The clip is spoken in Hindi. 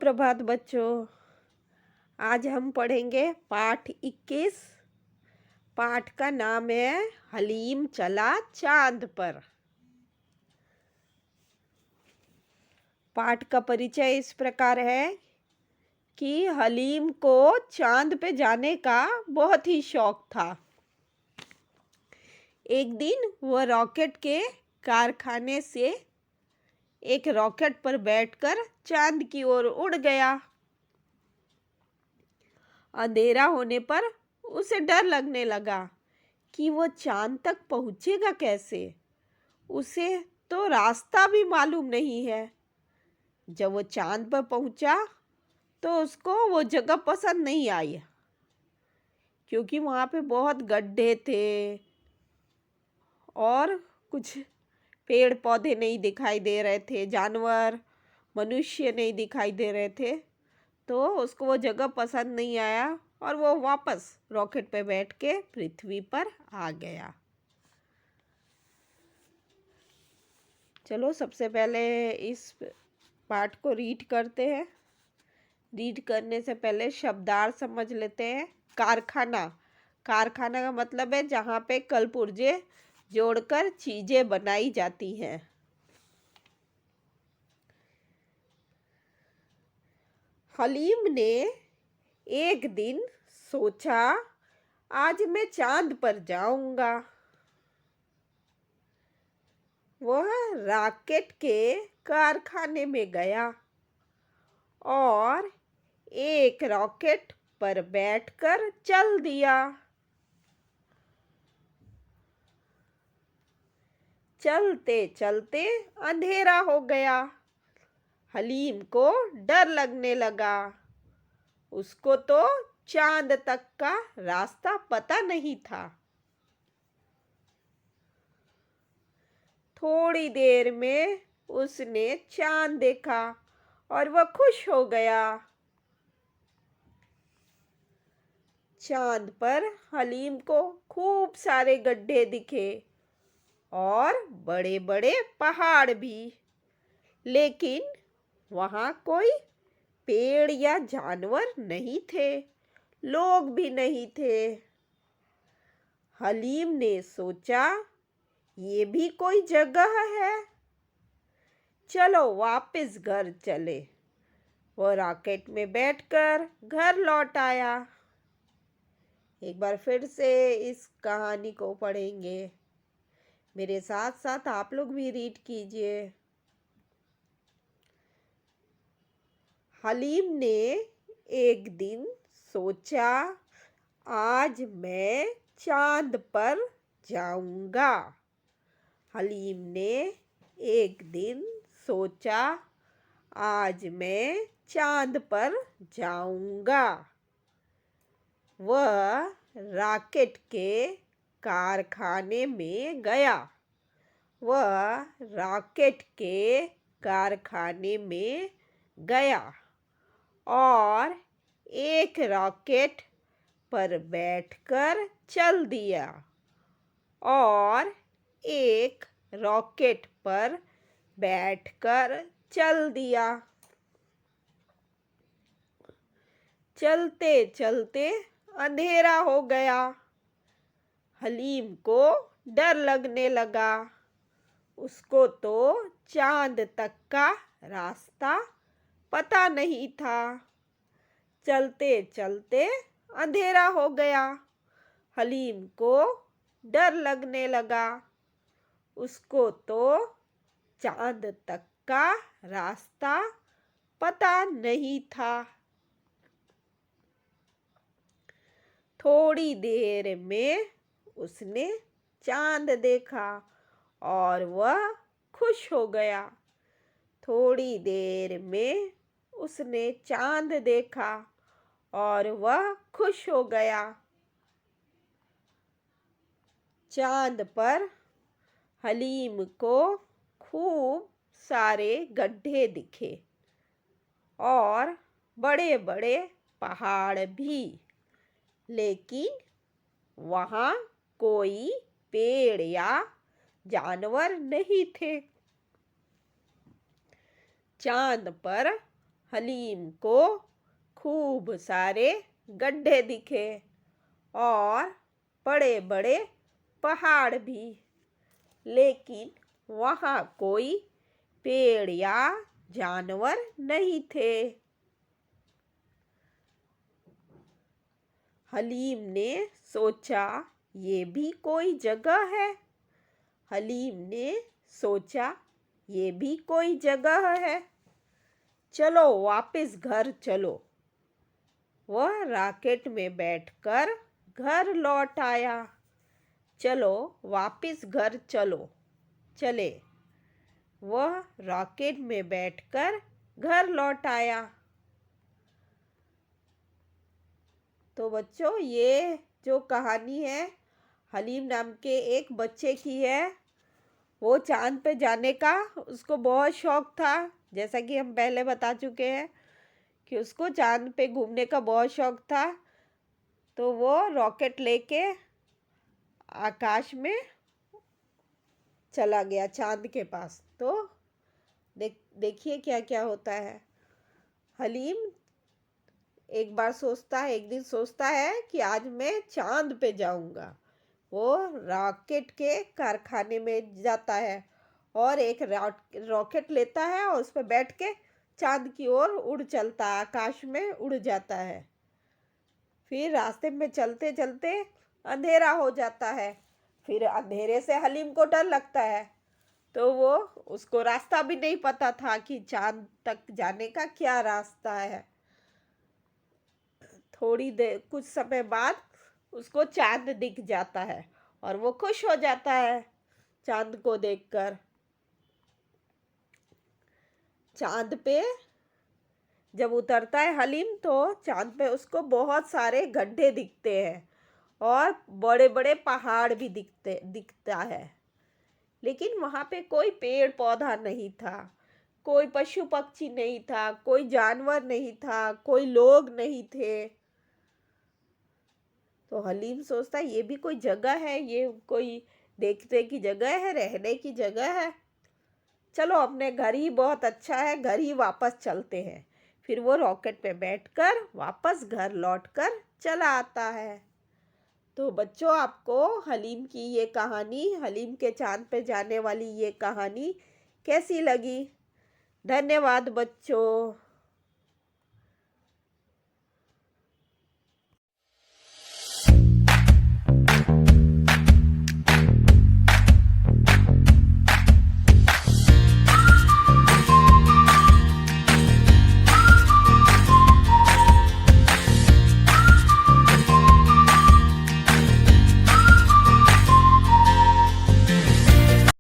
सुप्रभात बच्चों। आज हम पढ़ेंगे पाठ 21। पाठ का नाम है हलीम चला चांद पर। पाठ का परिचय इस प्रकार है कि हलीम को चांद पे जाने का बहुत ही शौक था। एक दिन वह रॉकेट के कारखाने से एक रॉकेट पर बैठकर चांद की ओर उड़ गया। अंधेरा होने पर उसे डर लगने लगा कि वो चांद तक पहुंचेगा कैसे। उसे तो रास्ता भी मालूम नहीं है। जब वो चांद पर पहुंचा तो उसको वो जगह पसंद नहीं आई, क्योंकि वहाँ पे बहुत गड्ढे थे और कुछ पेड़ पौधे नहीं दिखाई दे रहे थे, जानवर मनुष्य नहीं दिखाई दे रहे थे। तो उसको वो जगह पसंद नहीं आया और वो वापस रॉकेट पे बैठ के पृथ्वी पर आ गया। चलो सबसे पहले इस पाठ को रीड करते हैं। रीड करने से पहले शब्दार्थ समझ लेते हैं। कारखाना, कारखाना का मतलब है जहाँ पे कल पुर्जे जोड़कर चीजें बनाई जाती हैं। हलीम ने एक दिन सोचा, आज मैं चांद पर जाऊंगा। वह रॉकेट के कारखाने में गया और एक रॉकेट पर बैठकर चल दिया। चलते चलते अंधेरा हो गया। हलीम को डर लगने लगा। उसको तो चांद तक का रास्ता पता नहीं था। थोड़ी देर में उसने चांद देखा और वह खुश हो गया। चांद पर हलीम को खूब सारे गड्ढे दिखे और बड़े बड़े पहाड़ भी, लेकिन वहाँ कोई पेड़ या जानवर नहीं थे, लोग भी नहीं थे। हलीम ने सोचा, ये भी कोई जगह है, चलो वापस घर चले। वो रॉकेट में बैठकर घर लौट आया। एक बार फिर से इस कहानी को पढ़ेंगे। मेरे साथ साथ आप लोग भी रीड कीजिए। हलीम ने एक दिन सोचा, आज मैं चांद पर जाऊंगा। हलीम ने एक दिन सोचा, आज मैं चांद पर जाऊंगा। वह रॉकेट के कारखाने में गया। वह रॉकेट के कारखाने में गया और एक रॉकेट पर बैठकर चल दिया और एक रॉकेट पर बैठकर चल दिया। चलते चलते अंधेरा हो गया। हलीम को डर लगने लगा। उसको तो चांद तक का रास्ता पता नहीं था। चलते चलते अंधेरा हो गया। हलीम को डर लगने लगा। उसको तो चांद तक का रास्ता पता नहीं था। थोड़ी देर में उसने चांद देखा और वह खुश हो गया। थोड़ी देर में उसने चांद देखा और वह खुश हो गया। चांद पर हलीम को खूब सारे गड्ढे दिखे और बड़े बड़े पहाड़ भी, लेकिन वहाँ कोई पेड़ या जानवर नहीं थे। चांद पर हलीम को खूब सारे गड्ढे दिखे और बड़े बड़े पहाड़ भी, लेकिन वहाँ कोई पेड़ या जानवर नहीं थे। हलीम ने सोचा, ये भी कोई जगह है। हलीम ने सोचा, ये भी कोई जगह है। चलो वापस घर चलो। वह रॉकेट में बैठकर घर लौट आया। चलो वापस घर चलो, चले। वह रॉकेट में बैठकर घर लौट आया। तो बच्चों, ये जो कहानी है हलीम नाम के एक बच्चे की है। वो चांद पे जाने का उसको बहुत शौक था। जैसा कि हम पहले बता चुके हैं कि उसको चांद पे घूमने का बहुत शौक था। तो वो रॉकेट लेके आकाश में चला गया चांद के पास। तो देखिए क्या क्या होता है। हलीम एक दिन सोचता है कि आज मैं चांद पे जाऊंगा। वो रॉकेट के कारखाने में जाता है और एक रॉकेट लेता है और उस पर बैठ के चांद की ओर उड़ चलता है, आकाश में उड़ जाता है। फिर रास्ते में चलते चलते अंधेरा हो जाता है। फिर अंधेरे से हलीम को डर लगता है। तो वो उसको रास्ता भी नहीं पता था कि चांद तक जाने का क्या रास्ता है। थोड़ी देर कुछ समय बाद उसको चांद दिख जाता है और वो खुश हो जाता है चांद को देखकर। चांद पे जब उतरता है हलीम तो चांद पे उसको बहुत सारे गड्ढे दिखते हैं और बड़े बड़े पहाड़ भी दिखता है। लेकिन वहाँ पे कोई पेड़ पौधा नहीं था, कोई पशु पक्षी नहीं था, कोई जानवर नहीं था, कोई लोग नहीं थे। तो हलीम सोचता है ये भी कोई जगह है, ये कोई देखने की जगह है, रहने की जगह है। चलो अपने घर ही बहुत अच्छा है, घर ही वापस चलते हैं। फिर वो रॉकेट पे बैठकर वापस घर लौटकर चला आता है। तो बच्चों, आपको हलीम की ये कहानी, हलीम के चांद पे जाने वाली ये कहानी कैसी लगी? धन्यवाद बच्चों।